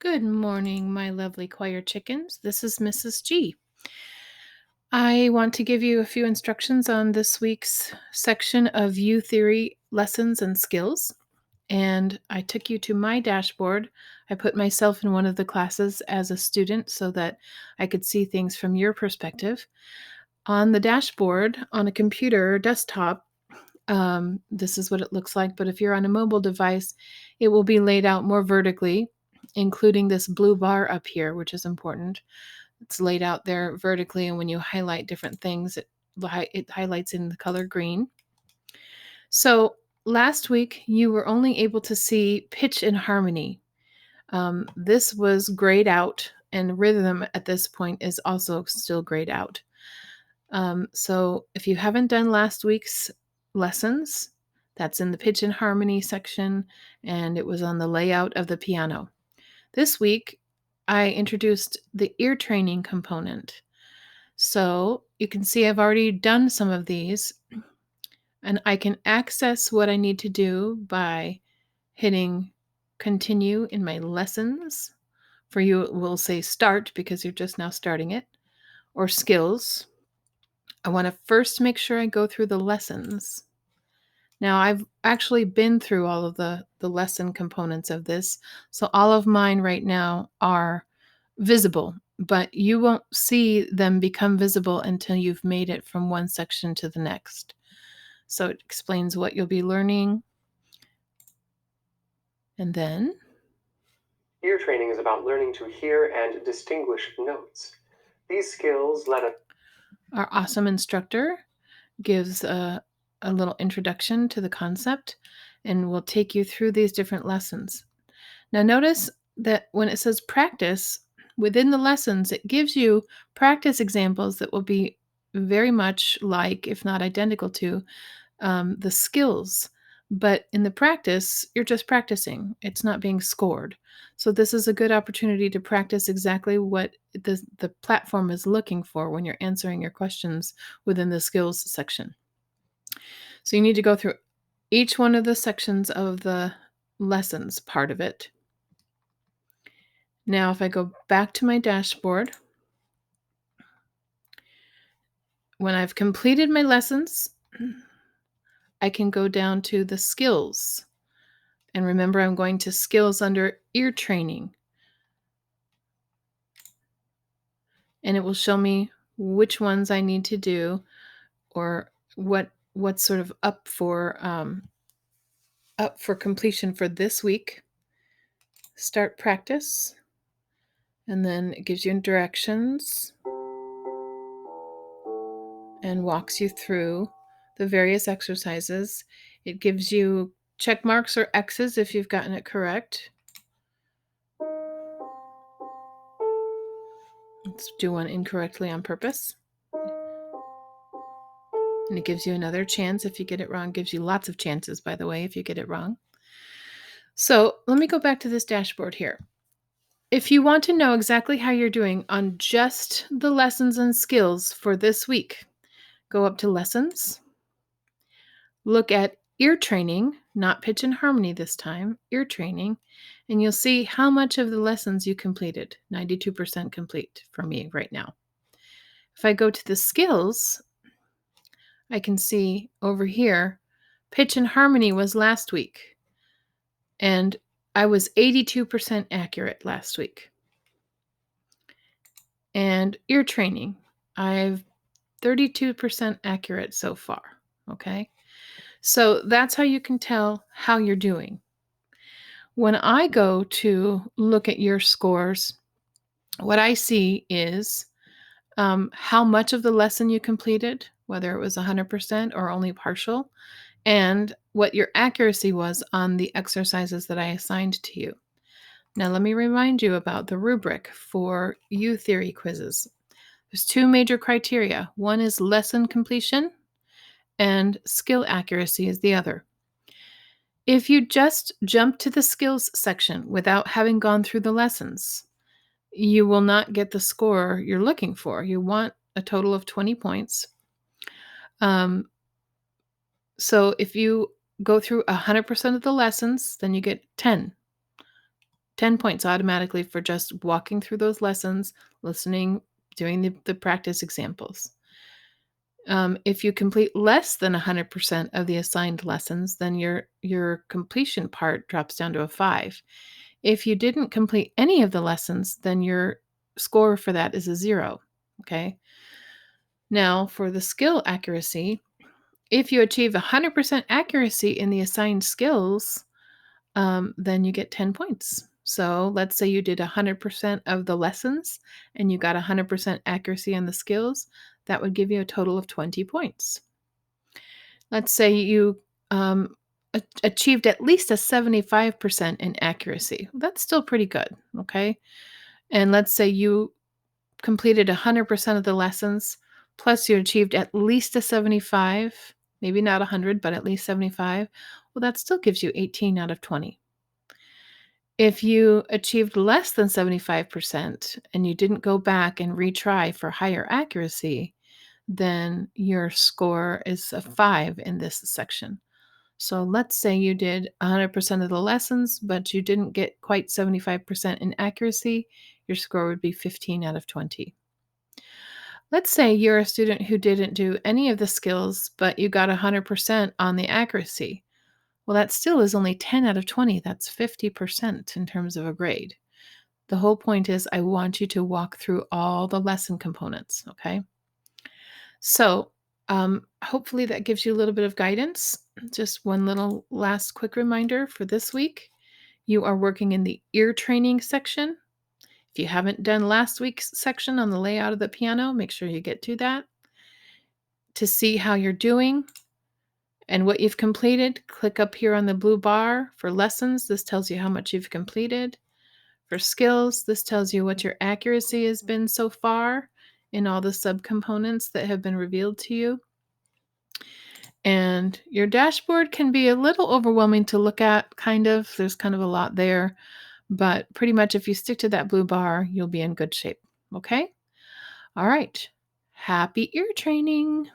Good morning, my lovely choir chickens. This is Mrs. G. I want to give you a few instructions on this week's section of uTheory lessons and skills. And I took you to my dashboard. I put myself in one of the classes as a student so that I could see things from your perspective. On the dashboard, on a computer or desktop, this is what it looks like. But if you're on a mobile device, it will be laid out more vertically, including this blue bar up here, which is important. It's laid out there vertically, and when you highlight different things, it highlights in the color green. So last week, you were only able to see pitch and harmony. This was grayed out, and rhythm at this point is also still grayed out. So if you haven't done last week's lessons, that's in the pitch and harmony section, and it was on the layout of the piano. This week, I introduced the ear training component. So you can see I've already done some of these, and I can access what I need to do by hitting continue in my lessons. For you, it will say start because you're just now starting it, or skills. I want to first make sure I go through the lessons. Now, I've actually been through all of the lesson components of this, so all of mine right now are visible, but you won't see them become visible until you've made it from one section to the next. So it explains what you'll be learning. And then Ear training is about learning to hear and distinguish notes. These skills let us our awesome instructor gives a little introduction to the concept, and will take you through these different lessons. Now, notice that when it says practice, within the lessons, it gives you practice examples that will be very much like, if not identical to, the skills. But in the practice, you're just practicing. It's not being scored. So this is a good opportunity to practice exactly what the platform is looking for when you're answering your questions within the skills section. So you need to go through each one of the sections of the lessons part of it. Now, if I go back to my dashboard, when I've completed my lessons, I can go down to the skills. And remember, I'm going to skills under ear training. And it will show me which ones I need to do, or what's sort of up for completion for this week. Start practice. And then it gives you directions and walks you through the various exercises. It gives you check marks or X's if you've gotten it correct. Let's do one incorrectly on purpose. And it gives you another chance if you get it wrong. It gives you lots of chances, by the way, if you get it wrong. So let me go back to this dashboard here. If you want to know exactly how you're doing on just the lessons and skills for this week, go up to lessons, look at ear training, not pitch and harmony this time, ear training, and you'll see how much of the lessons you completed. 92% complete for me right now. If I go to the skills, I can see over here, pitch and harmony was last week, and I was 82% accurate last week. And ear training, I've 32% accurate so far, okay? So that's how you can tell how you're doing. When I go to look at your scores, what I see is how much of the lesson you completed, whether it was 100% or only partial, and what your accuracy was on the exercises that I assigned to you. Now, let me remind you about the rubric for uTheory quizzes. There's two major criteria. One is lesson completion, and skill accuracy is the other. If you just jump to the skills section without having gone through the lessons, you will not get the score you're looking for. You want a total of 20 points. So if you go through 100% of the lessons, then you get 10. 10 points automatically for just walking through those lessons, listening, doing the practice examples. If you complete less than 100% of the assigned lessons, then your completion part drops down to a 5. If you didn't complete any of the lessons, then your score for that is a 0. Okay. Now, for the skill accuracy, if you achieve 100% accuracy in the assigned skills, then you get 10 points. So let's say you did 100% of the lessons and you got 100% accuracy on the skills. That would give you a total of 20 points. Let's say you achieved at least a 75% in accuracy. That's still pretty good. Okay. And let's say you completed 100% of the lessons, plus you achieved at least a 75, maybe not 100, but at least 75. Well, that still gives you 18 out of 20. If you achieved less than 75% and you didn't go back and retry for higher accuracy, then your score is a 5 in this section. So let's say you did 100% of the lessons, but you didn't get quite 75% in accuracy, your score would be 15 out of 20. Let's say you're a student who didn't do any of the skills, but you got 100% on the accuracy. Well, that still is only 10 out of 20. That's 50% in terms of a grade. The whole point is I want you to walk through all the lesson components, okay? So, hopefully that gives you a little bit of guidance. Just one little last quick reminder for this week. You are working in the ear training section. If you haven't done last week's section on the layout of the piano, make sure you get to that. To see how you're doing and what you've completed, click up here on the blue bar for lessons. This tells you how much you've completed. For skills, this tells you what your accuracy has been so far in all the subcomponents that have been revealed to you. And your dashboard can be a little overwhelming to look at, kind of. There's kind of a lot there. But pretty much if you stick to that blue bar, you'll be in good shape. Okay? All right. Happy ear training.